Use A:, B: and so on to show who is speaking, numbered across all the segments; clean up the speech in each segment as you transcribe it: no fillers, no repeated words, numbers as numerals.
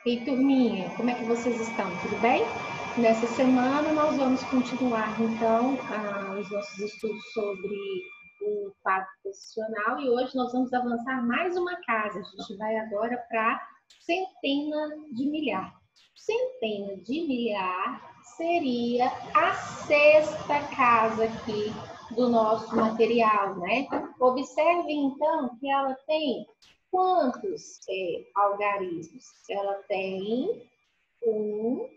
A: Ei, turminha, como é que vocês estão? Tudo bem? Nessa semana nós vamos continuar, então, os nossos estudos sobre o quadro posicional e hoje nós vamos avançar mais uma casa. A gente vai agora para centena de milhar. Centena de milhar seria a sexta casa aqui do nosso material, né? Observe, então, que ela tem quantos algarismos? Ela tem 1,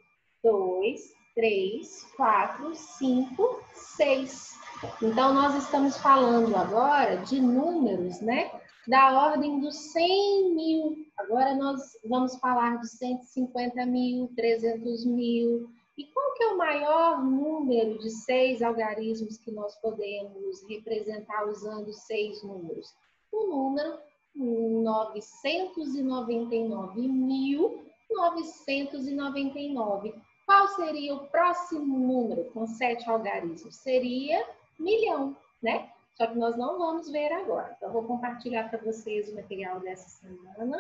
A: 2, 3, 4, 5, 6. Então, nós estamos falando agora de números, né? Da ordem dos 100 mil. Agora nós vamos falar de 150 mil, 300 mil. E qual que é o maior número de 6 algarismos que nós podemos representar usando 6 números? O número 999.999. Qual seria o próximo número com 7 algarismos? Seria milhão, né? Só que nós não vamos ver agora. Então, eu vou compartilhar para vocês o material dessa semana.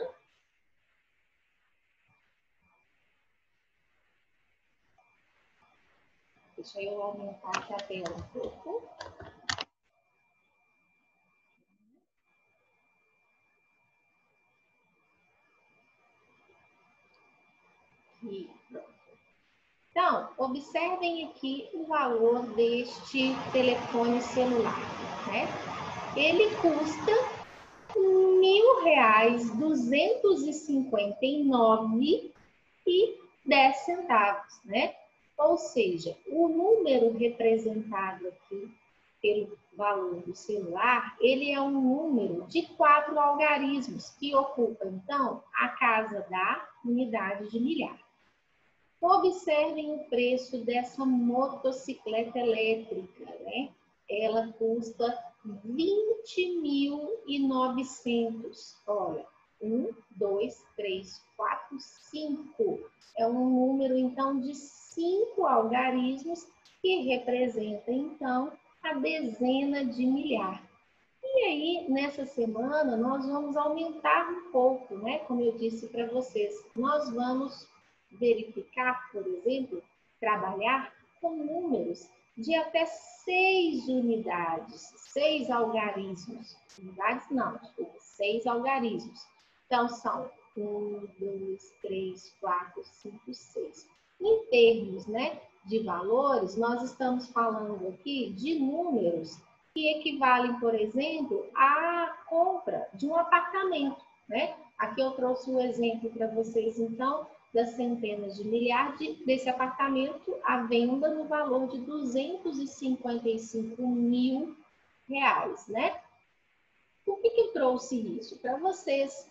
A: Deixa eu aumentar aqui a tela um pouco. E pronto. Então, observem aqui o valor deste telefone celular, né? Ele custa R$1.259,10, né? Ou seja, o número representado aqui pelo valor do celular, ele é um número de 4 algarismos que ocupa, então, a casa da unidade de milhar. Observem o preço dessa motocicleta elétrica, né? Ela custa 20.900. Olha, 1, 2, 3, 4, 5. É um número, então, de 5 algarismos que representa, então, a dezena de milhar. E aí, nessa semana, nós vamos aumentar um pouco, né? Como eu disse para vocês, nós vamos verificar, por exemplo, trabalhar com números de até 6 unidades, 6 algarismos. Unidades não, desculpa, 6 algarismos. Então, são 1, 2, 3, 4, 5, 6. Em termos, né, de valores, nós estamos falando aqui de números que equivalem, por exemplo, à compra de um apartamento, né? Aqui eu trouxe um exemplo para vocês, então, das centenas de milhares desse apartamento à venda no valor de R$255 mil, né? Por que eu trouxe isso? Para vocês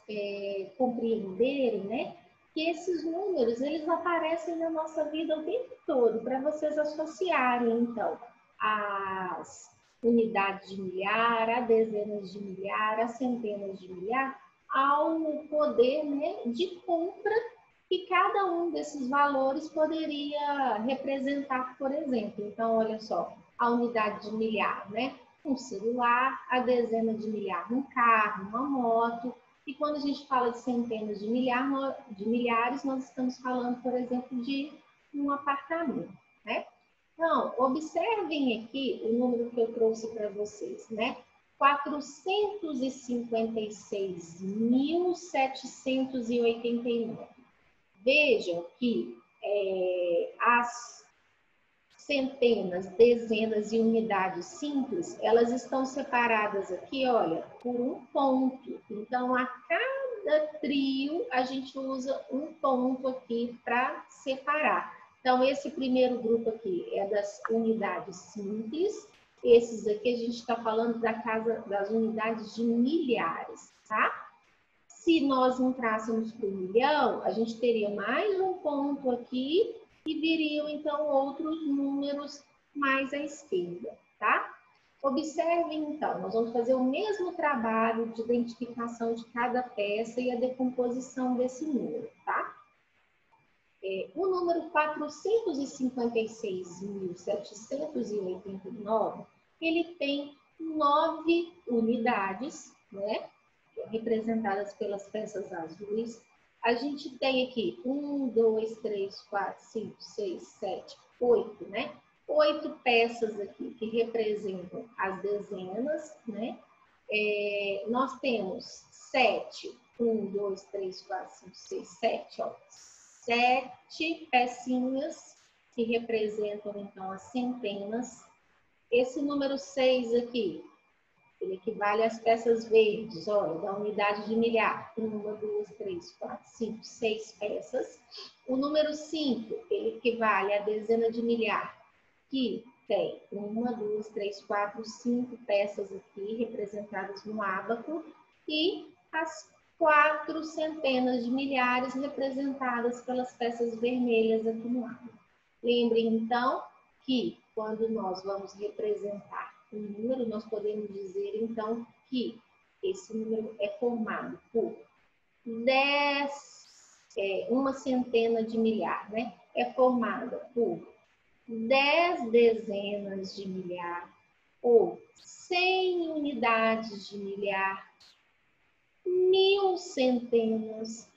A: compreenderem, né? Que esses números, eles aparecem na nossa vida o tempo todo, para vocês associarem, então, as unidades de milhar, a dezenas de milhar, a centenas de milhar, ao poder, né, de compra que cada um desses valores poderia representar, por exemplo. Então, olha só, a unidade de milhar, né? Um celular, a dezena de milhar, um carro, uma moto. E quando a gente fala de centenas de milhares, nós estamos falando, por exemplo, de um apartamento, né? Então, observem aqui o número que eu trouxe para vocês, né? 456.789. Vejam que as centenas, dezenas e unidades simples, elas estão separadas aqui, olha, por um ponto. Então, a cada trio, a gente usa um ponto aqui para separar. Então, esse primeiro grupo aqui é das unidades simples. Esses aqui a gente está falando da casa das unidades de milhares, tá? Se nós entrássemos para o milhão, a gente teria mais um ponto aqui e viriam, então, outros números mais à esquerda, tá? Observem, então, nós vamos fazer o mesmo trabalho de identificação de cada peça e a decomposição desse número, tá? O número 456.789, ele tem 9 unidades, né? Representadas pelas peças azuis, A gente tem aqui 1, 2, 3, 4, 5, 6, 7, 8, né? 8 peças aqui que representam as dezenas, né? Nós temos 7, 1, 2, 3, 4, 5, 6, 7, ó. 7 pecinhas que representam, então, as centenas. Esse número 6 aqui, ele equivale às peças verdes, olha, da unidade de milhar. 1, 2, 3, 4, 5, 6 peças. O número 5, ele equivale à dezena de milhar, que tem 1, 2, 3, 4, 5 peças aqui representadas no ábaco. E as 4 centenas de milhares representadas pelas peças vermelhas aqui no ábaco. Lembrem, então, que quando nós vamos representar um número, nós podemos dizer, então, que esse número é formado por 10, uma centena de milhar, né? É formada por 10 dezenas de milhar, ou 100 unidades de milhar, 1000 centenas,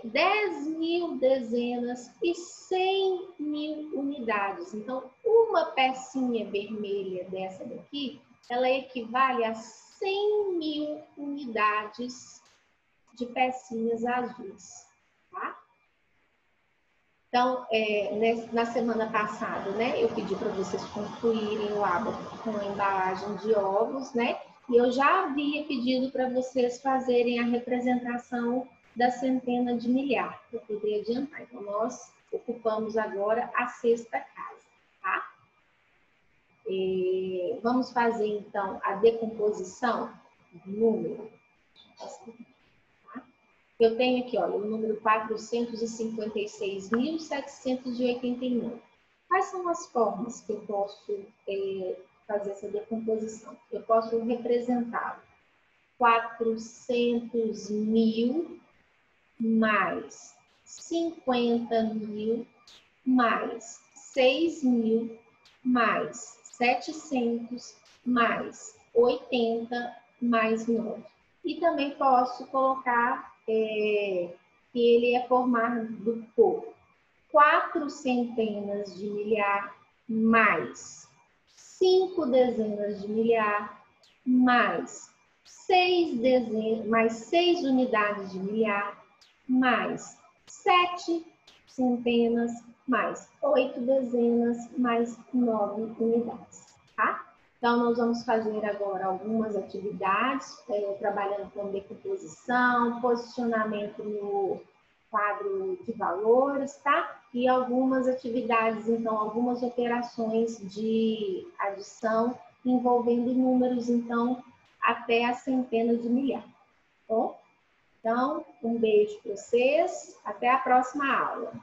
A: 10.000 dezenas e 100.000 unidades. Então, uma pecinha vermelha dessa daqui, ela equivale a 100.000 unidades de pecinhas azuis, tá? Então, na semana passada, né, eu pedi para vocês concluírem o ábaco com a embalagem de ovos, né? E eu já havia pedido para vocês fazerem a representação da centena de milhar, para poder adiantar. Então, nós ocupamos agora a sexta casa, tá? Vamos fazer, então, a decomposição do número. Eu tenho aqui, olha, o número 456.789. Quais são as formas que eu posso fazer essa decomposição? Eu posso representar 400.000 mais 50.000 mais 6.000 mais 700 mais 80 mais 9. E também posso colocar que ele é formado por 4 centenas de milhar mais 5 dezenas de milhar mais 6 unidades de milhar mais 7 centenas mais 8 dezenas mais 9 unidades, tá? Então, nós vamos fazer agora algumas atividades, trabalhando com decomposição, posicionamento no quadro de valores, tá? E algumas atividades, então, algumas operações de adição envolvendo números, então, até a centena de milhar, tá bom? Então, um beijo para vocês, até a próxima aula.